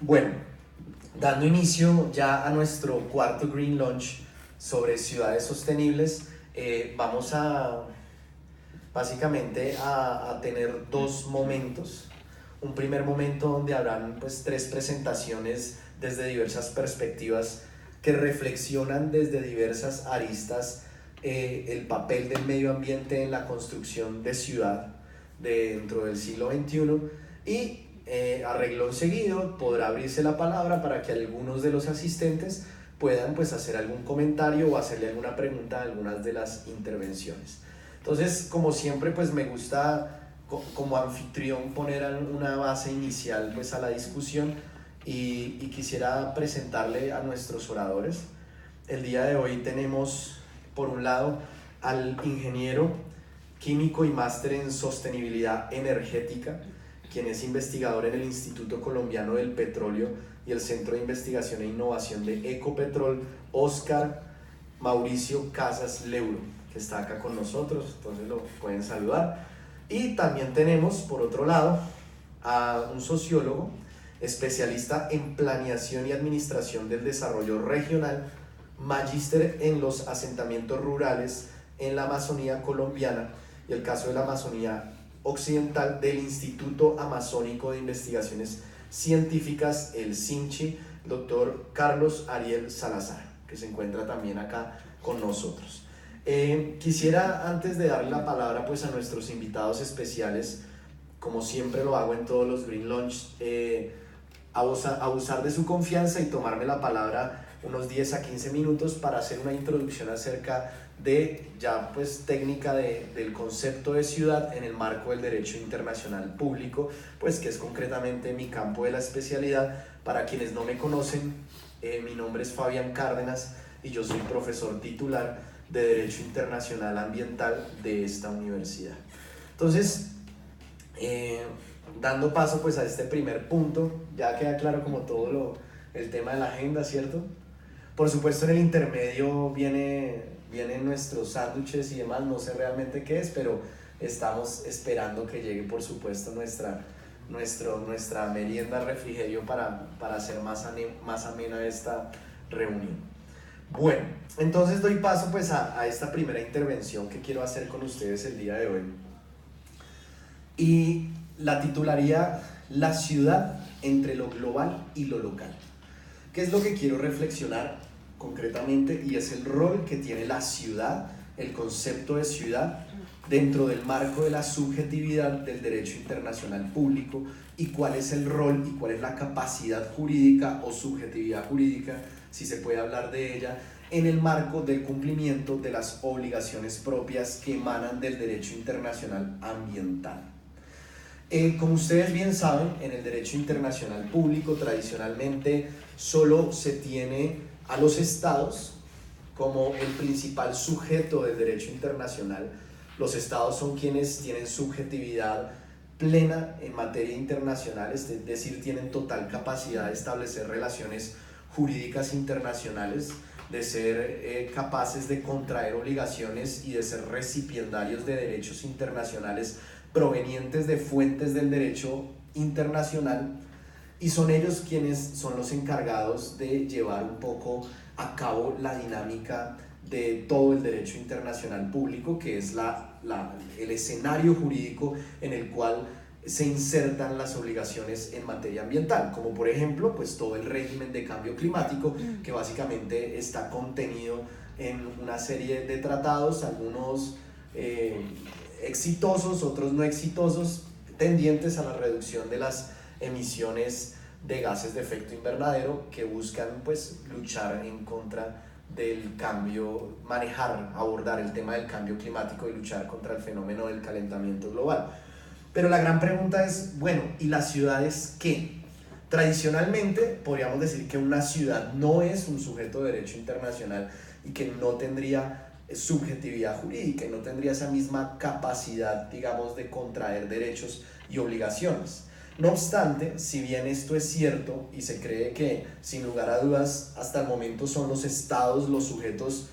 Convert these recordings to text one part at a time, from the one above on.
Bueno, dando inicio ya a nuestro cuarto Green Launch sobre ciudades sostenibles, vamos a básicamente a tener dos momentos. Un primer momento donde habrán pues tres presentaciones desde diversas perspectivas que reflexionan desde diversas aristas el papel del medio ambiente en la construcción de ciudad dentro del siglo XXI y a renglón seguido podrá abrirse la palabra para que algunos de los asistentes puedan pues hacer algún comentario o hacerle alguna pregunta a algunas de las intervenciones. Entonces, como siempre, pues me gusta como anfitrión poner una base inicial pues a la discusión y quisiera presentarle a nuestros oradores. El día de hoy tenemos por un lado al ingeniero químico y máster en sostenibilidad energética, quien es investigador en el Instituto Colombiano del Petróleo y el Centro de Investigación e Innovación de Ecopetrol, Óscar Mauricio Casas Leuro, que está acá con nosotros, entonces lo pueden saludar. Y también tenemos, por otro lado, a un sociólogo, especialista en planeación y administración del desarrollo regional, magíster en los asentamientos rurales en la Amazonía colombiana y el caso de la Amazonía occidental del Instituto Amazónico de Investigaciones Científicas, el SINCHI, doctor Carlos Ariel Salazar, que se encuentra también acá con nosotros. Quisiera, antes de darle la palabra pues a nuestros invitados especiales, como siempre lo hago en todos los Green Launch, abusar de su confianza y tomarme la palabra unos 10 a 15 minutos para hacer una introducción acerca de ya pues técnica del concepto de ciudad en el marco del derecho internacional público, pues que es concretamente mi campo de la especialidad. Para quienes no me conocen, mi nombre es Fabián Cárdenas y yo soy profesor titular de Derecho Internacional Ambiental de esta universidad. Entonces, dando paso pues a este primer punto, ya queda claro como el tema de la agenda, ¿cierto? Por supuesto en el intermedio vienen nuestros sándwiches y demás, no sé realmente qué es, pero estamos esperando que llegue por supuesto nuestra merienda refrigerio para hacer más amena esta reunión. Bueno, entonces doy paso pues a esta primera intervención que quiero hacer con ustedes el día de hoy. Y la titularía La ciudad entre lo global y lo local. ¿Qué es lo que quiero reflexionar concretamente? Y es el rol que tiene la ciudad, el concepto de ciudad, dentro del marco de la subjetividad del derecho internacional público y cuál es el rol y cuál es la capacidad jurídica o subjetividad jurídica, si se puede hablar de ella, en el marco del cumplimiento de las obligaciones propias que emanan del derecho internacional ambiental. Como ustedes bien saben, en el derecho internacional público tradicionalmente solo se tiene a los estados como el principal sujeto del derecho internacional. Los estados son quienes tienen subjetividad plena en materia internacional, es decir, tienen total capacidad de establecer relaciones jurídicas internacionales, de ser capaces de contraer obligaciones y de ser recipiendarios de derechos internacionales provenientes de fuentes del derecho internacional, y son ellos quienes son los encargados de llevar un poco a cabo la dinámica de todo el derecho internacional público, que es el escenario jurídico en el cual se insertan las obligaciones en materia ambiental, como por ejemplo pues todo el régimen de cambio climático, que básicamente está contenido en una serie de tratados, algunos exitosos, otros no exitosos, tendientes a la reducción de las emisiones de gases de efecto invernadero, que buscan pues luchar en contra del cambio, abordar el tema del cambio climático y luchar contra el fenómeno del calentamiento global. Pero la gran pregunta es, bueno, ¿y las ciudades qué? Tradicionalmente podríamos decir que una ciudad no es un sujeto de derecho internacional y que no tendría subjetividad jurídica y no tendría esa misma capacidad, digamos, de contraer derechos y obligaciones. No obstante, si bien esto es cierto y se cree que, sin lugar a dudas, hasta el momento son los estados los sujetos,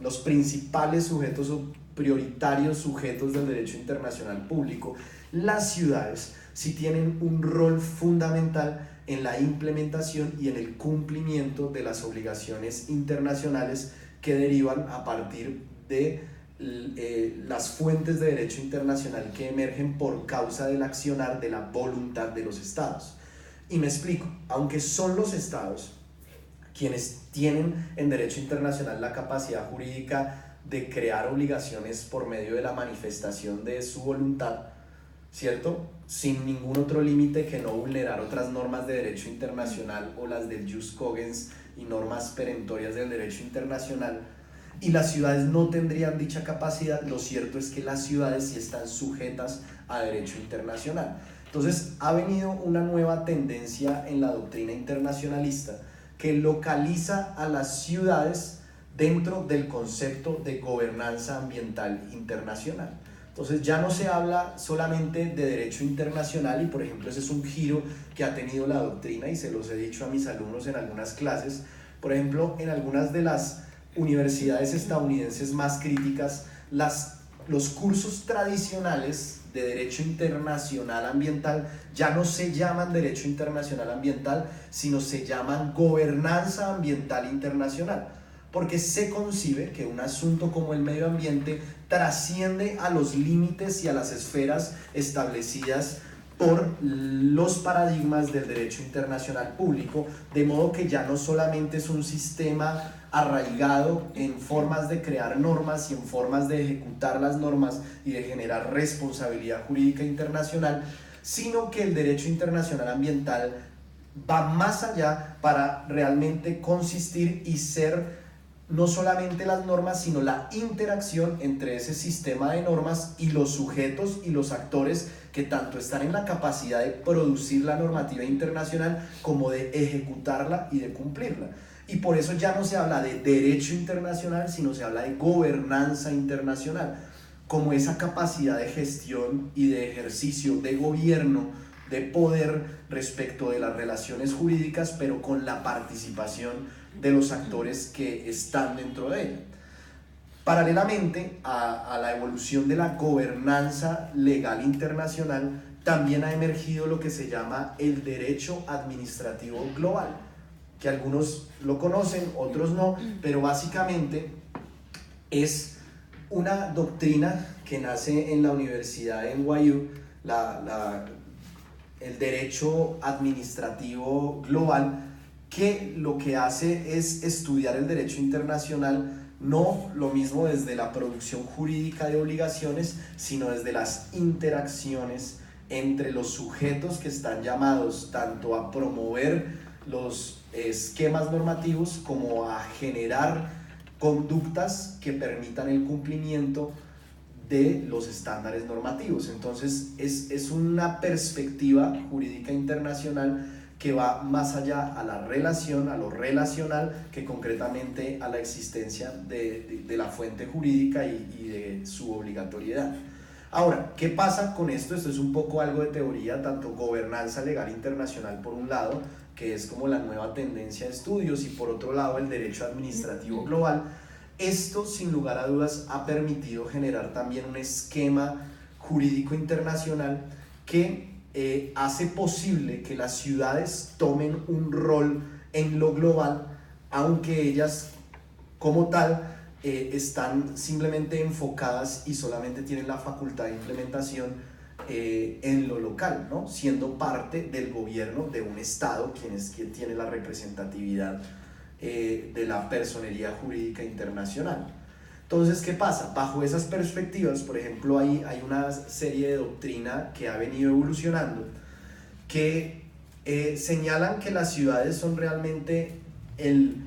los principales sujetos o prioritarios sujetos del derecho internacional público, las ciudades sí tienen un rol fundamental en la implementación y en el cumplimiento de las obligaciones internacionales que derivan a partir de las fuentes de derecho internacional que emergen por causa del accionar de la voluntad de los estados. Y me explico, aunque son los estados quienes tienen en derecho internacional la capacidad jurídica de crear obligaciones por medio de la manifestación de su voluntad, ¿cierto? Sin ningún otro límite que no vulnerar otras normas de derecho internacional o las del jus cogens y normas perentorias del derecho internacional, y las ciudades no tendrían dicha capacidad, lo cierto es que las ciudades sí están sujetas a derecho internacional. Entonces ha venido una nueva tendencia en la doctrina internacionalista que localiza a las ciudades dentro del concepto de gobernanza ambiental internacional. Entonces ya no se habla solamente de derecho internacional, y por ejemplo ese es un giro que ha tenido la doctrina y se los he dicho a mis alumnos en algunas clases. Por ejemplo, en algunas de las universidades estadounidenses más críticas, los cursos tradicionales de derecho internacional ambiental ya no se llaman derecho internacional ambiental, sino se llaman gobernanza ambiental internacional, porque se concibe que un asunto como el medio ambiente trasciende a los límites y a las esferas establecidas por los paradigmas del derecho internacional público, de modo que ya no solamente es un sistema arraigado en formas de crear normas y en formas de ejecutar las normas y de generar responsabilidad jurídica internacional, sino que el derecho internacional ambiental va más allá para realmente consistir y ser no solamente las normas, sino la interacción entre ese sistema de normas y los sujetos y los actores que tanto están en la capacidad de producir la normativa internacional como de ejecutarla y de cumplirla. Y por eso ya no se habla de derecho internacional, sino se habla de gobernanza internacional, como esa capacidad de gestión y de ejercicio de gobierno, de poder respecto de las relaciones jurídicas, pero con la participación de los actores que están dentro de ella. Paralelamente a la evolución de la gobernanza legal internacional, también ha emergido lo que se llama el derecho administrativo global, que algunos lo conocen, otros no, pero básicamente es una doctrina que nace en la Universidad de NYU, el derecho administrativo global, que lo que hace es estudiar el derecho internacional, no lo mismo desde la producción jurídica de obligaciones, sino desde las interacciones entre los sujetos que están llamados tanto a promover los esquemas normativos como a generar conductas que permitan el cumplimiento de los estándares normativos. Entonces es una perspectiva jurídica internacional que va más allá a la relación, a lo relacional, que concretamente a la existencia de la fuente jurídica y de su obligatoriedad. Ahora, ¿qué pasa con esto? Esto es un poco algo de teoría, tanto gobernanza legal internacional por un lado, que es como la nueva tendencia de estudios, y por otro lado el derecho administrativo global. Esto, sin lugar a dudas, ha permitido generar también un esquema jurídico internacional que hace posible que las ciudades tomen un rol en lo global, aunque ellas como tal están simplemente enfocadas y solamente tienen la facultad de implementación en lo local, ¿no? Siendo parte del gobierno de un estado, quien tiene la representatividad de la personería jurídica internacional. Entonces, ¿qué pasa? Bajo esas perspectivas, por ejemplo, hay una serie de doctrina que ha venido evolucionando que señalan que las ciudades son realmente el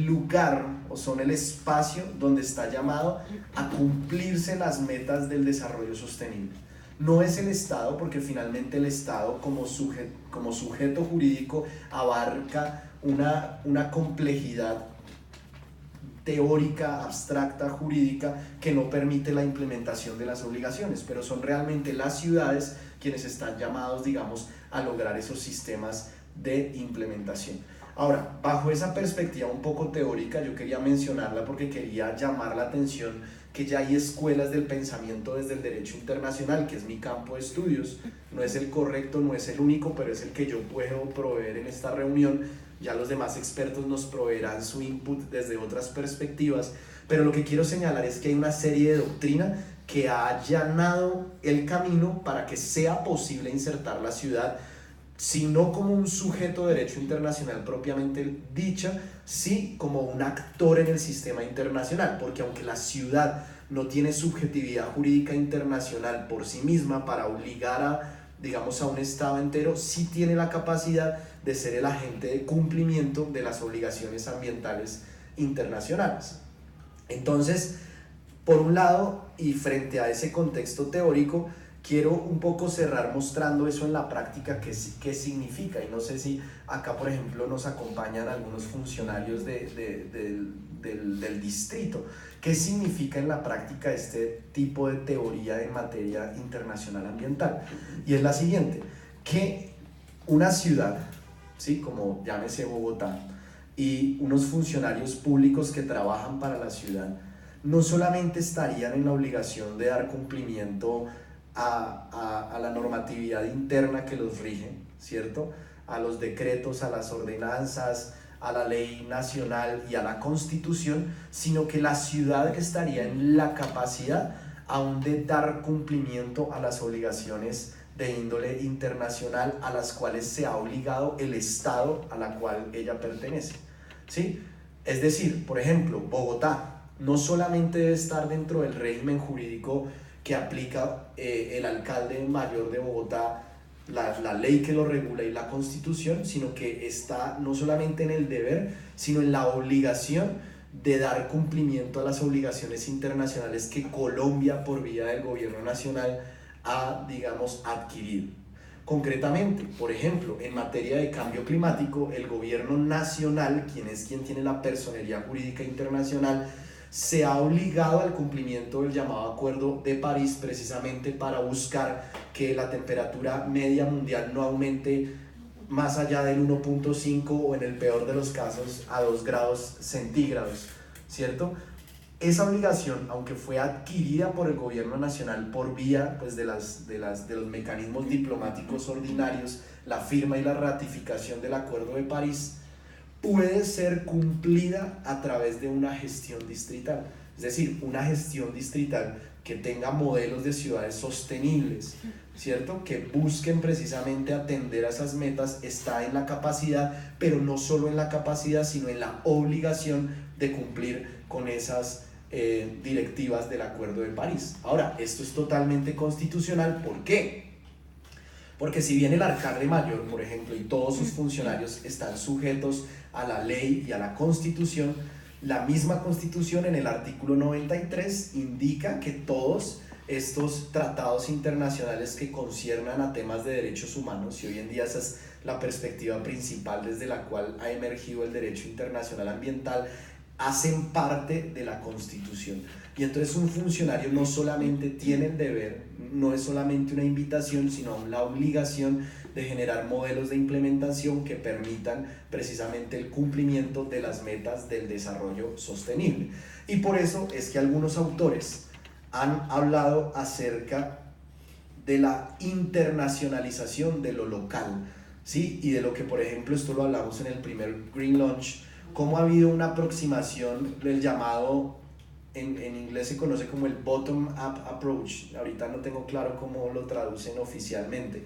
lugar o son el espacio donde está llamado a cumplirse las metas del desarrollo sostenible. No es el Estado, porque finalmente el Estado como sujeto jurídico abarca una complejidad teórica, abstracta, jurídica, que no permite la implementación de las obligaciones, pero son realmente las ciudades quienes están llamados, digamos, a lograr esos sistemas de implementación. Ahora, bajo esa perspectiva un poco teórica, yo quería mencionarla porque quería llamar la atención que ya hay escuelas del pensamiento desde el derecho internacional, que es mi campo de estudios. No es el correcto, no es el único, pero es el que yo puedo proveer en esta reunión. Ya los demás expertos nos proveerán su input desde otras perspectivas, pero lo que quiero señalar es que hay una serie de doctrina que ha allanado el camino para que sea posible insertar la ciudad, si no como un sujeto de derecho internacional propiamente dicha, sí como un actor en el sistema internacional, porque aunque la ciudad no tiene subjetividad jurídica internacional por sí misma para obligar a, digamos, a un Estado entero, sí tiene la capacidad de ser el agente de cumplimiento de las obligaciones ambientales internacionales. Entonces, por un lado, y frente a ese contexto teórico, quiero un poco cerrar mostrando eso en la práctica, qué significa. Y no sé si acá, por ejemplo, nos acompañan algunos funcionarios del distrito. ¿Qué significa en la práctica este tipo de teoría en materia internacional ambiental? Y es la siguiente, que una ciudad, ¿sí?, como llámese Bogotá, y unos funcionarios públicos que trabajan para la ciudad, no solamente estarían en la obligación de dar cumplimiento a la normatividad interna que los rige, ¿cierto?, a los decretos, a las ordenanzas, a la ley nacional y a la Constitución, sino que la ciudad estaría en la capacidad aún de dar cumplimiento a las obligaciones de índole internacional a las cuales se ha obligado el Estado a la cual ella pertenece, ¿sí? Es decir, por ejemplo, Bogotá no solamente debe estar dentro del régimen jurídico que aplica el alcalde mayor de Bogotá, la ley que lo regula y la Constitución, sino que está no solamente en el deber, sino en la obligación de dar cumplimiento a las obligaciones internacionales que Colombia, por vía del gobierno nacional, ha, digamos, adquirido. Concretamente, por ejemplo, en materia de cambio climático, el gobierno nacional, quien tiene la personería jurídica internacional, se ha obligado al cumplimiento del llamado Acuerdo de París, precisamente para buscar que la temperatura media mundial no aumente más allá del 1.5 o en el peor de los casos a 2 grados centígrados, ¿cierto? Esa obligación, aunque fue adquirida por el gobierno nacional por vía, pues, de los mecanismos diplomáticos ordinarios, la firma y la ratificación del Acuerdo de París, puede ser cumplida a través de una gestión distrital. Es decir, una gestión distrital que tenga modelos de ciudades sostenibles, ¿cierto?, que busquen precisamente atender a esas metas, está en la capacidad, pero no solo en la capacidad, sino en la obligación de cumplir con esas directivas del Acuerdo de París. Ahora, esto es totalmente constitucional. ¿Por qué? Porque si bien el alcalde mayor, por ejemplo, y todos sus funcionarios están sujetos a la ley y a la Constitución, la misma Constitución en el artículo 93 indica que todos estos tratados internacionales que conciernan a temas de derechos humanos, y hoy en día esa es la perspectiva principal desde la cual ha emergido el derecho internacional ambiental, hacen parte de la Constitución. Y entonces un funcionario no solamente tiene el deber, no es solamente una invitación, sino aún la obligación de generar modelos de implementación que permitan precisamente el cumplimiento de las metas del desarrollo sostenible. Y por eso es que algunos autores han hablado acerca de la internacionalización de lo local, ¿sí? Y de lo que, por ejemplo, esto lo hablamos en el primer Green Launch, cómo ha habido una aproximación del llamado, en inglés se conoce como el bottom-up approach, ahorita no tengo claro cómo lo traducen oficialmente,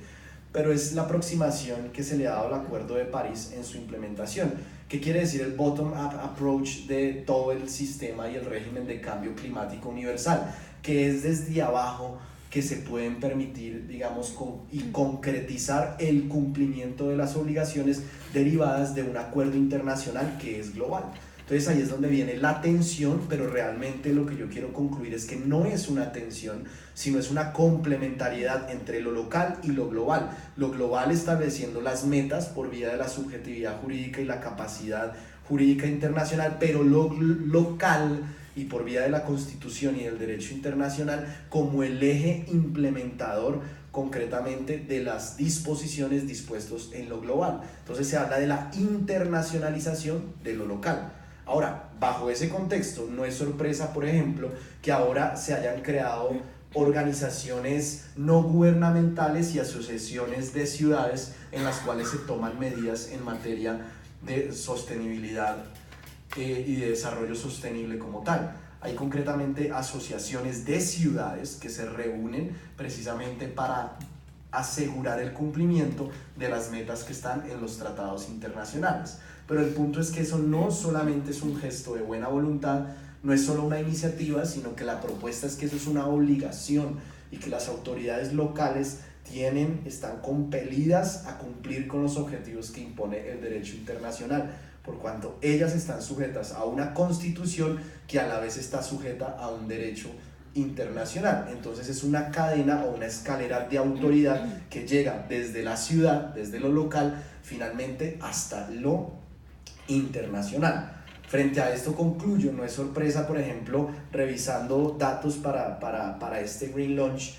pero es la aproximación que se le ha dado al Acuerdo de París en su implementación. ¿Qué quiere decir el bottom-up approach de todo el sistema y el régimen de cambio climático universal? Que es desde abajo que se pueden permitir, digamos, y concretizar el cumplimiento de las obligaciones derivadas de un acuerdo internacional que es global. Entonces ahí es donde viene la tensión, pero realmente lo que yo quiero concluir es que no es una tensión, sino es una complementariedad entre lo local y lo global. Lo global estableciendo las metas por vía de la subjetividad jurídica y la capacidad jurídica internacional, pero lo local y por vía de la Constitución y del derecho internacional como el eje implementador concretamente de las disposiciones dispuestos en lo global. Entonces se habla de la internacionalización de lo local. Ahora, bajo ese contexto, no es sorpresa, por ejemplo, que ahora se hayan creado organizaciones no gubernamentales y asociaciones de ciudades en las cuales se toman medidas en materia de sostenibilidad y de desarrollo sostenible como tal. Hay concretamente asociaciones de ciudades que se reúnen precisamente para asegurar el cumplimiento de las metas que están en los tratados internacionales. Pero el punto es que eso no solamente es un gesto de buena voluntad, no es solo una iniciativa, sino que la propuesta es que eso es una obligación y que las autoridades locales están compelidas a cumplir con los objetivos que impone el derecho internacional, por cuanto ellas están sujetas a una constitución que a la vez está sujeta a un derecho internacional. Entonces es una cadena o una escalera de autoridad que llega desde la ciudad, desde lo local, finalmente hasta lo internacional. Frente a esto concluyo, no es sorpresa, por ejemplo, revisando datos para este Green Launch,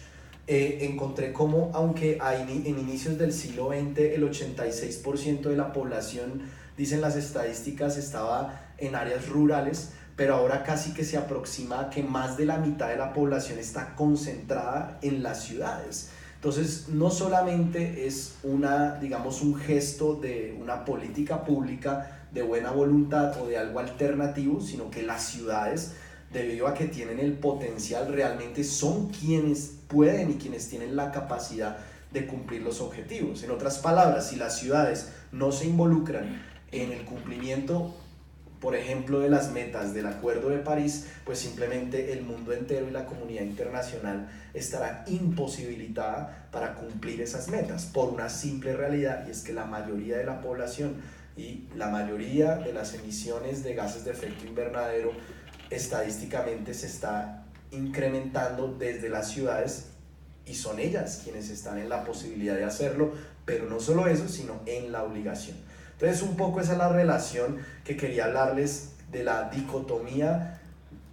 encontré como, aunque en inicios del siglo XX el 86% de la población, dicen las estadísticas, estaba en áreas rurales, pero ahora casi que se aproxima a que más de la mitad de la población está concentrada en las ciudades. Entonces, no solamente es digamos, un gesto de una política pública de buena voluntad o de algo alternativo, sino que las ciudades, debido a que tienen el potencial, realmente son quienes pueden y quienes tienen la capacidad de cumplir los objetivos. En otras palabras, si las ciudades no se involucran en el cumplimiento, por ejemplo, de las metas del Acuerdo de París, pues simplemente el mundo entero y la comunidad internacional estará imposibilitada para cumplir esas metas por una simple realidad, y es que la mayoría de la población y la mayoría de las emisiones de gases de efecto invernadero estadísticamente se está incrementando desde las ciudades, y son ellas quienes están en la posibilidad de hacerlo, pero no solo eso, sino en la obligación. Entonces, un poco esa es la relación que quería hablarles, de la dicotomía,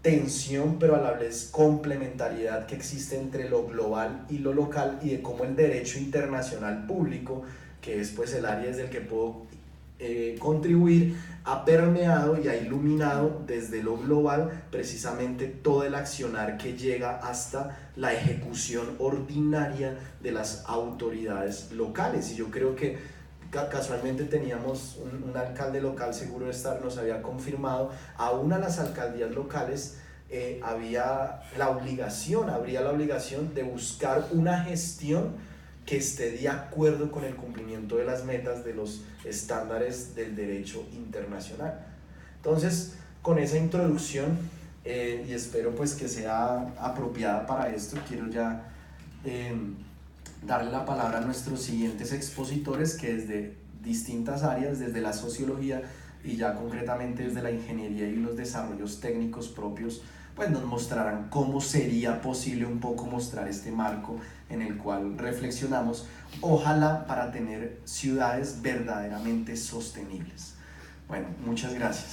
tensión, pero a la vez complementariedad que existe entre lo global y lo local, y de cómo el derecho internacional público, que es pues el área desde el que puedo contribuir, ha permeado y ha iluminado desde lo global precisamente todo el accionar que llega hasta la ejecución ordinaria de las autoridades locales. Y yo creo que casualmente teníamos un alcalde local, seguro nos había confirmado, aún a las alcaldías locales habría la obligación de buscar una gestión que esté de acuerdo con el cumplimiento de las metas de los estándares del derecho internacional. Entonces, con esa introducción, y espero pues que sea apropiada para esto, quiero ya darle la palabra a nuestros siguientes expositores, que desde distintas áreas, desde la sociología y ya concretamente desde la ingeniería y los desarrollos técnicos propios, pues nos mostrarán cómo sería posible un poco mostrar este marco en el cual reflexionamos, ojalá para tener ciudades verdaderamente sostenibles. Bueno, muchas gracias.